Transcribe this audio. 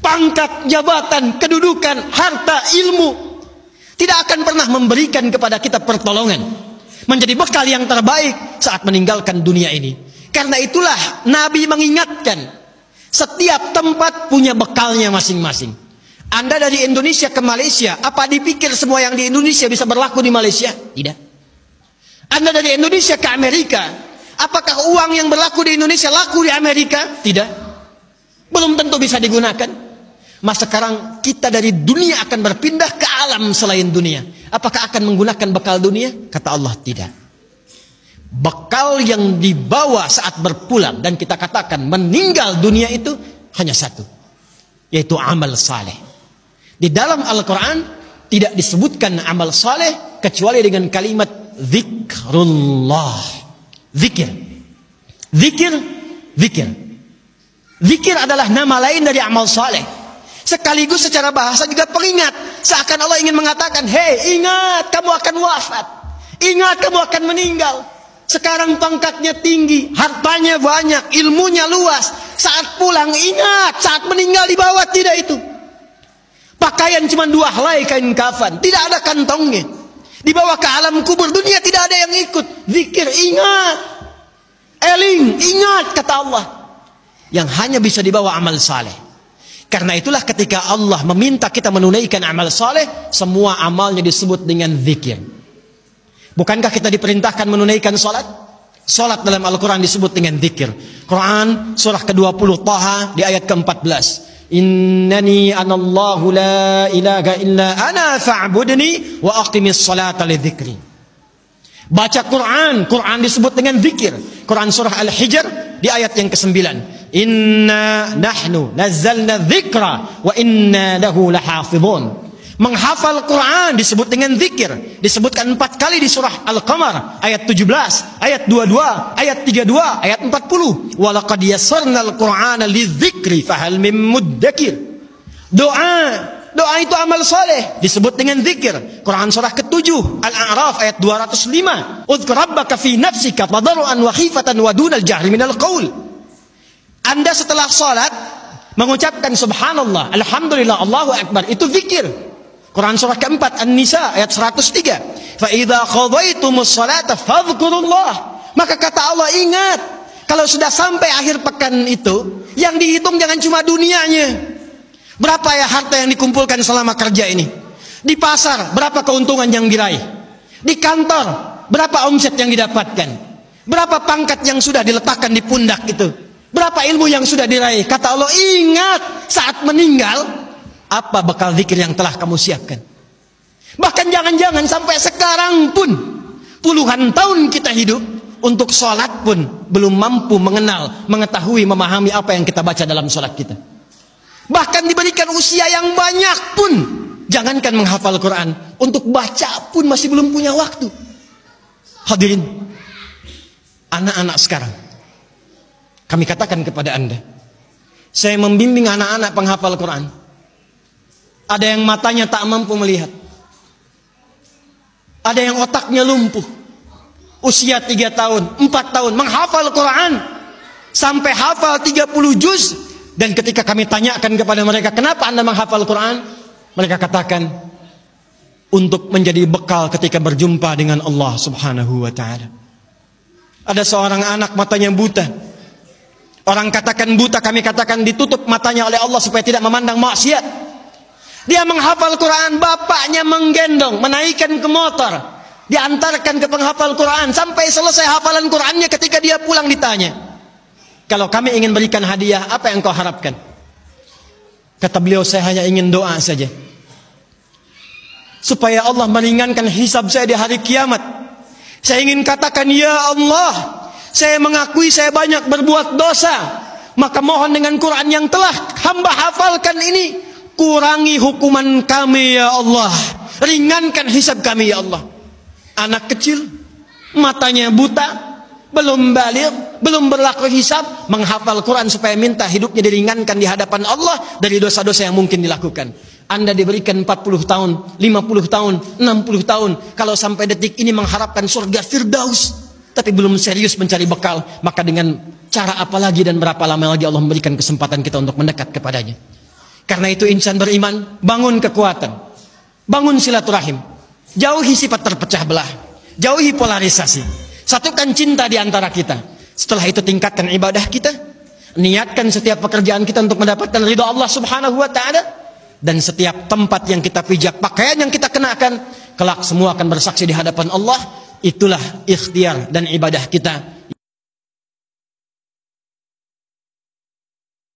pangkat, jabatan, kedudukan, harta, ilmu, tidak akan pernah memberikan kepada kita pertolongan, menjadi bekal yang terbaik saat meninggalkan dunia ini. Karena itulah Nabi mengingatkan, setiap tempat punya bekalnya masing-masing. Anda dari Indonesia ke Malaysia, apa dipikir semua yang di Indonesia bisa berlaku di Malaysia? Tidak. Anda dari Indonesia ke Amerika, apakah uang yang berlaku di Indonesia laku di Amerika? Tidak. Belum tentu bisa digunakan. Mas sekarang kita dari dunia akan berpindah ke alam selain dunia. Apakah akan menggunakan bekal dunia? Kata Allah, tidak. Bekal yang dibawa saat berpulang dan kita katakan meninggal dunia itu hanya satu, yaitu amal saleh. Di dalam Al-Quran tidak disebutkan amal saleh kecuali dengan kalimat zikrullah. Zikir. Zikir. Zikir. Zikir adalah nama lain dari amal saleh. Sekaligus secara bahasa juga pengingat. Seakan Allah ingin mengatakan, hei, ingat kamu akan wafat. Ingat kamu akan meninggal. Sekarang pangkatnya tinggi, hartanya banyak, ilmunya luas. Saat pulang ingat, saat meninggal dibawa tidak itu. Pakaian cuma 2 helai kain kafan, tidak ada kantongnya. Dibawa ke alam kubur dunia tidak ada yang ikut. Zikir, ingat. Eling, ingat kata Allah. Yang hanya bisa dibawa amal saleh. Karena itulah ketika Allah meminta kita menunaikan amal saleh, semua amalnya disebut dengan zikir. Bukankah kita diperintahkan menunaikan salat? Salat dalam Al-Quran disebut dengan zikir. Quran surah ke-20 Taha di ayat ke-14. Innani anallahu la ilaha illa ana fa'budni wa aqimis salata li dzikri. Baca Quran, Quran disebut dengan zikir. Quran surah Al-Hijr di ayat yang ke-9. Inna nahnu nazzalna dzikra wa inna lahu lahafizun. Menghafal Quran disebut dengan zikir. Disebutkan 4 kali di surah Al-Qamar ayat 17, ayat 22, ayat 32, ayat 40. Walaqad yassarnal Qur'ana lidzikri fahal mim muddakir. Doa itu amal saleh disebut dengan zikir. Quran surah ke-7 Al-A'raf ayat 205. Udzkur rabbaka fi nafsika tadarruan wa khifatan wa dunal jahri minal qaul. Anda setelah salat mengucapkan subhanallah, alhamdulillah, Allahu akbar, itu zikir. Quran surah ke-4 An-Nisa ayat 103. Fa idza qadaytumus salata fadhkurullah. Maka kata Allah, ingat, kalau sudah sampai akhir pekan itu, yang dihitung jangan cuma dunianya. Berapa ya harta yang dikumpulkan selama kerja ini? Di pasar berapa keuntungan yang diraih? Di kantor berapa omset yang didapatkan? Berapa pangkat yang sudah diletakkan di pundak itu? Berapa ilmu yang sudah diraih? Kata Allah, ingat saat meninggal apa bekal zikir yang telah kamu siapkan. Bahkan jangan-jangan sampai sekarang pun puluhan tahun kita hidup, untuk sholat pun belum mampu mengenal, mengetahui, memahami apa yang kita baca dalam sholat kita. Bahkan diberikan usia yang banyak pun, jangankan menghafal Quran, untuk baca pun masih belum punya waktu. Hadirin, anak-anak sekarang, kami katakan kepada Anda, saya membimbing anak-anak penghafal Quran. Ada yang matanya tak mampu melihat. Ada yang otaknya lumpuh. Usia 3 tahun, 4 tahun, menghafal Quran. Sampai hafal 30 juz. Dan ketika kami tanyakan kepada mereka, kenapa Anda menghafal Quran? Mereka katakan, untuk menjadi bekal ketika berjumpa dengan Allah subhanahu wa ta'ala. Ada seorang anak matanya buta. Orang katakan buta, kami katakan ditutup matanya oleh Allah supaya tidak memandang maksiat. Dia menghafal Quran, bapaknya menggendong, menaikkan ke motor, diantarkan ke penghafal Quran sampai selesai hafalan Qurannya. Ketika dia pulang ditanya, kalau kami ingin berikan hadiah, apa yang kau harapkan? Kata beliau, saya hanya ingin doa saja, supaya Allah meringankan hisab saya di hari kiamat. Saya ingin katakan, ya Allah, saya mengakui saya banyak berbuat dosa, maka mohon dengan Quran yang telah hamba hafalkan ini, kurangi hukuman kami ya Allah, ringankan hisab kami ya Allah. Anak kecil, matanya buta, belum baligh, belum berlaku hisab, menghafal Quran supaya minta hidupnya diringankan di hadapan Allah dari dosa-dosa yang mungkin dilakukan. Anda diberikan 40 tahun, 50 tahun, 60 tahun, kalau sampai detik ini mengharapkan surga Firdaus, tapi belum serius mencari bekal, maka dengan cara apa lagi dan berapa lama lagi Allah memberikan kesempatan kita untuk mendekat kepadanya? Karena itu insan beriman, bangun kekuatan, bangun silaturahim, jauhi sifat terpecah belah, jauhi polarisasi, satukan cinta di antara kita. Setelah itu tingkatkan ibadah kita, niatkan setiap pekerjaan kita untuk mendapatkan ridha Allah Subhanahu wa taala, dan setiap tempat yang kita pijak, pakaian yang kita kenakan, kelak semua akan bersaksi di hadapan Allah. Itulah ikhtiar dan ibadah kita